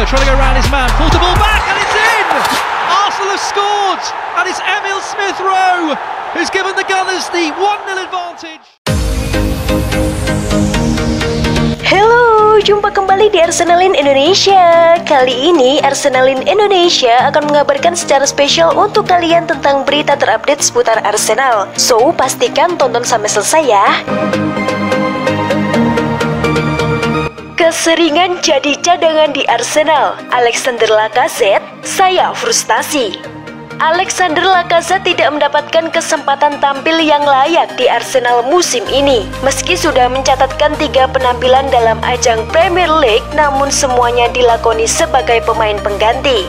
trying to go around his man, pulls the ball back and it's in! Arsenal have scored and it's Emil Smith-Rowe who's given the Gunners the 1-0 advantage. Halo, jumpa kembali di Arsenalin Indonesia. Kali ini Arsenalin Indonesia akan mengabarkan secara spesial untuk kalian tentang berita terupdate seputar Arsenal. So, pastikan tonton sampai selesai ya. Keseringan jadi cadangan di Arsenal, Alexander Lacazette, saya frustasi. Alexander Lacazette tidak mendapatkan kesempatan tampil yang layak di Arsenal musim ini. Meski sudah mencatatkan 3 penampilan dalam ajang Premier League, namun semuanya dilakoni sebagai pemain pengganti.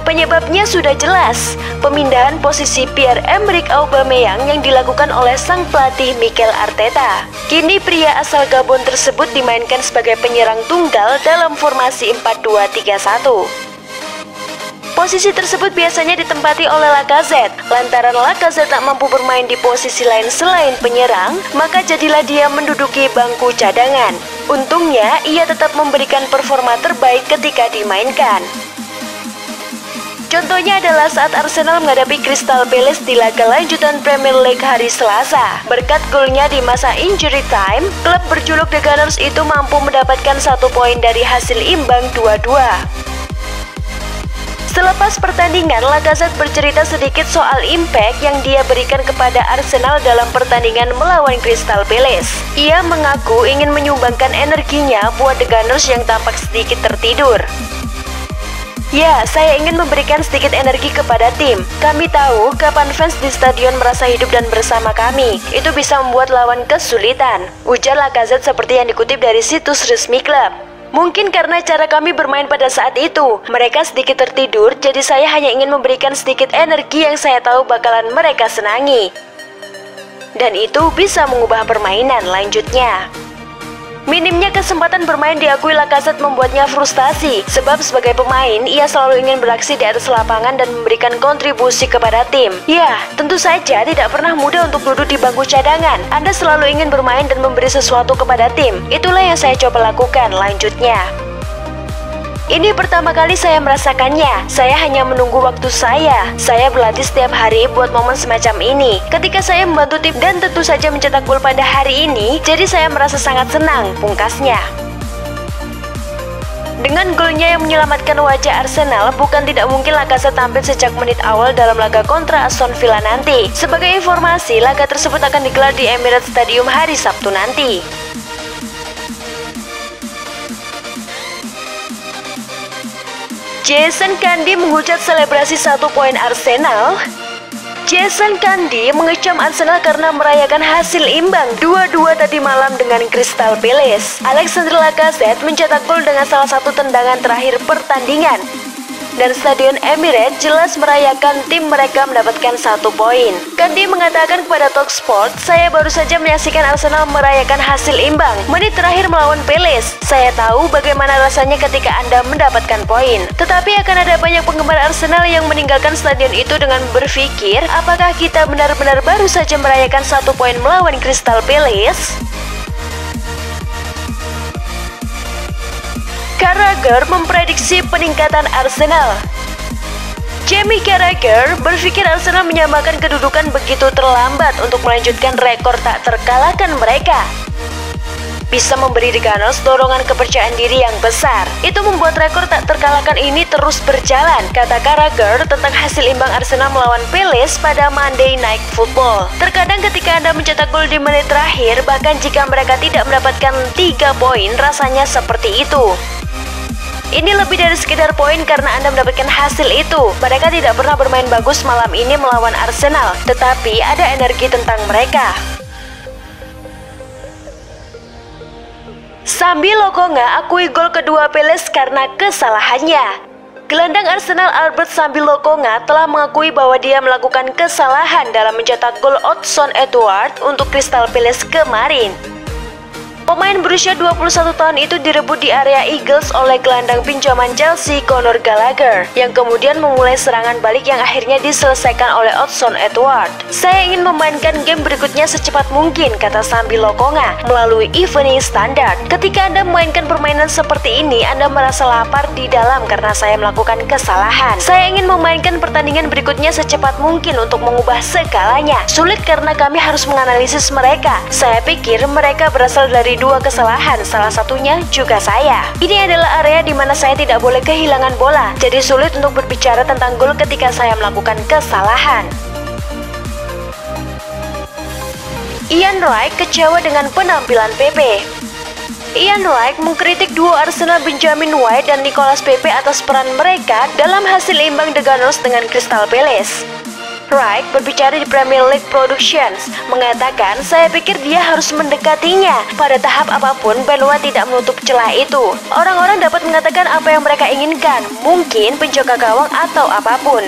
Penyebabnya sudah jelas, pemindahan posisi Pierre-Emerick Aubameyang yang dilakukan oleh sang pelatih Mikel Arteta. Kini pria asal Gabon tersebut dimainkan sebagai penyerang tunggal dalam formasi 4-2-3-1. Posisi tersebut biasanya ditempati oleh Lacazette. Lantaran Lacazette tak mampu bermain di posisi lain selain penyerang, maka jadilah dia menduduki bangku cadangan. Untungnya, ia tetap memberikan performa terbaik ketika dimainkan. Contohnya adalah saat Arsenal menghadapi Crystal Palace di laga lanjutan Premier League hari Selasa. Berkat golnya di masa injury time, klub berjuluk The Gunners itu mampu mendapatkan 1 poin dari hasil imbang 2-2. Selepas pertandingan, Lacazette bercerita sedikit soal impact yang dia berikan kepada Arsenal dalam pertandingan melawan Crystal Palace. Ia mengaku ingin menyumbangkan energinya buat The Gunners yang tampak sedikit tertidur. Ya, saya ingin memberikan sedikit energi kepada tim. Kami tahu kapan fans di stadion merasa hidup dan bersama kami. Itu bisa membuat lawan kesulitan, ujar Lacazette seperti yang dikutip dari situs resmi klub. Mungkin karena cara kami bermain pada saat itu, mereka sedikit tertidur, jadi saya hanya ingin memberikan sedikit energi yang saya tahu bakalan mereka senangi. Dan itu bisa mengubah permainan, lanjutnya. Minimnya kesempatan bermain diakui Lacazette membuatnya frustasi, sebab sebagai pemain, ia selalu ingin beraksi di atas lapangan dan memberikan kontribusi kepada tim. Ya, tentu saja tidak pernah mudah untuk duduk di bangku cadangan. Anda selalu ingin bermain dan memberi sesuatu kepada tim. Itulah yang saya coba lakukan, lanjutnya. Ini pertama kali saya merasakannya. Saya hanya menunggu waktu saya. Saya berlatih setiap hari buat momen semacam ini. Ketika saya membantu tim dan tentu saja mencetak gol pada hari ini, jadi saya merasa sangat senang, pungkasnya. Dengan golnya yang menyelamatkan wajah Arsenal, bukan tidak mungkin Lacazette tampil sejak menit awal dalam laga kontra Aston Villa nanti. Sebagai informasi, laga tersebut akan digelar di Emirates Stadium hari Sabtu nanti. Jason Cundy menghujat selebrasi 1 poin Arsenal. Jason Cundy mengecam Arsenal karena merayakan hasil imbang 2-2 tadi malam dengan Crystal Palace. Alexander Lacazette mencetak gol dengan salah satu tendangan terakhir pertandingan. Dan Stadion Emirates jelas merayakan tim mereka mendapatkan 1 poin. Cundy mengatakan kepada Talksport, saya baru saja menyaksikan Arsenal merayakan hasil imbang menit terakhir melawan Palace. Saya tahu bagaimana rasanya ketika Anda mendapatkan poin. Tetapi akan ada banyak penggemar Arsenal yang meninggalkan stadion itu dengan berpikir, apakah kita benar-benar baru saja merayakan 1 poin melawan Crystal Palace? Carragher memprediksi peningkatan Arsenal. Jamie Carragher berpikir Arsenal menyamakan kedudukan begitu terlambat untuk melanjutkan rekor tak terkalahkan mereka. Bisa memberi The Gunners dorongan kepercayaan diri yang besar. Itu membuat rekor tak terkalahkan ini terus berjalan, kata Carragher tentang hasil imbang Arsenal melawan Palace pada Monday Night Football. Terkadang ketika Anda mencetak gol di menit terakhir, bahkan jika mereka tidak mendapatkan 3 poin, rasanya seperti itu. Ini lebih dari sekedar poin karena Anda mendapatkan hasil itu. Mereka tidak pernah bermain bagus malam ini melawan Arsenal, tetapi ada energi tentang mereka. Sambi Lokonga akui gol kedua Palace karena kesalahannya. Gelandang Arsenal Albert Sambi Lokonga telah mengakui bahwa dia melakukan kesalahan dalam mencetak gol Odsonne Edouard untuk Crystal Palace kemarin. Pemain berusia 21 tahun itu direbut di area Eagles oleh gelandang pinjaman Chelsea Conor Gallagher, yang kemudian memulai serangan balik yang akhirnya diselesaikan oleh Odsonne Edouard. "Saya ingin memainkan game berikutnya secepat mungkin," kata Sambi Lokonga melalui Evening Standard. "Ketika Anda memainkan permainan seperti ini, Anda merasa lapar di dalam karena saya melakukan kesalahan. Saya ingin memainkan pertandingan berikutnya secepat mungkin untuk mengubah segalanya. Sulit karena kami harus menganalisis mereka. Saya pikir mereka berasal dari dua kesalahan, salah satunya juga saya. Ini adalah area di mana saya tidak boleh kehilangan bola, jadi sulit untuk berbicara tentang gol ketika saya melakukan kesalahan." Ian Wright kecewa dengan penampilan Pepe. Ian Wright mengkritik duo Arsenal Benjamin White dan Nicolas Pepe atas peran mereka dalam hasil imbang The Gunners dengan Crystal Palace. Wright berbicara di Premier League Productions, mengatakan, "Saya pikir dia harus mendekatinya. Pada tahap apapun, Benoit tidak menutup celah itu. Orang-orang dapat mengatakan apa yang mereka inginkan, mungkin penjaga gawang atau apapun.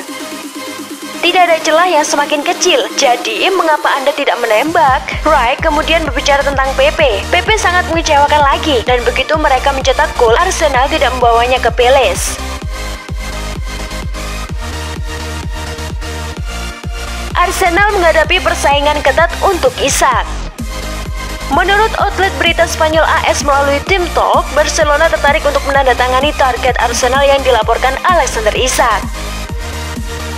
Tidak ada celah yang semakin kecil, jadi mengapa Anda tidak menembak?" Wright kemudian berbicara tentang Pepe. "Pepe sangat mengecewakan lagi, dan begitu mereka mencetak gol, Arsenal tidak membawanya ke Palace." Arsenal menghadapi persaingan ketat untuk Isak. Menurut outlet berita Spanyol AS melalui Team Talk, Barcelona tertarik untuk menandatangani target Arsenal yang dilaporkan Alexander Isak.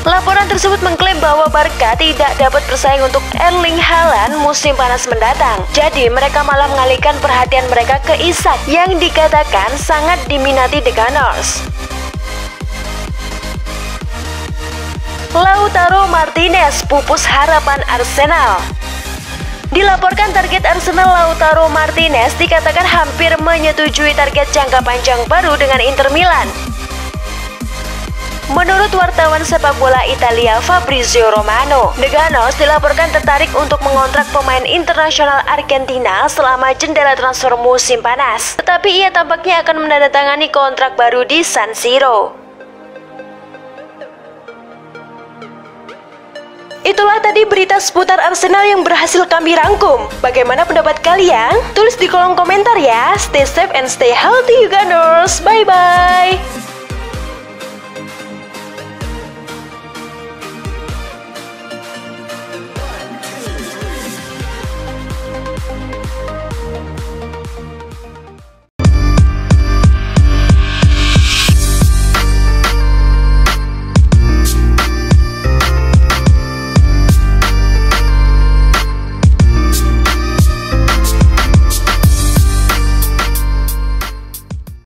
Laporan tersebut mengklaim bahwa Barca tidak dapat bersaing untuk Erling Haaland musim panas mendatang. Jadi mereka malah mengalihkan perhatian mereka ke Isak yang dikatakan sangat diminati The Gunners. Lautaro Martinez pupus harapan Arsenal. Dilaporkan target Arsenal Lautaro Martinez dikatakan hampir menyetujui target jangka panjang baru dengan Inter Milan. Menurut wartawan sepak bola Italia Fabrizio Romano, The Gunners dilaporkan tertarik untuk mengontrak pemain internasional Argentina selama jendela transfer musim panas. Tetapi ia tampaknya akan menandatangani kontrak baru di San Siro. Itulah tadi berita seputar Arsenal yang berhasil kami rangkum. Bagaimana pendapat kalian? Tulis di kolom komentar ya. Stay safe and stay healthy, you Gunners. Bye-bye.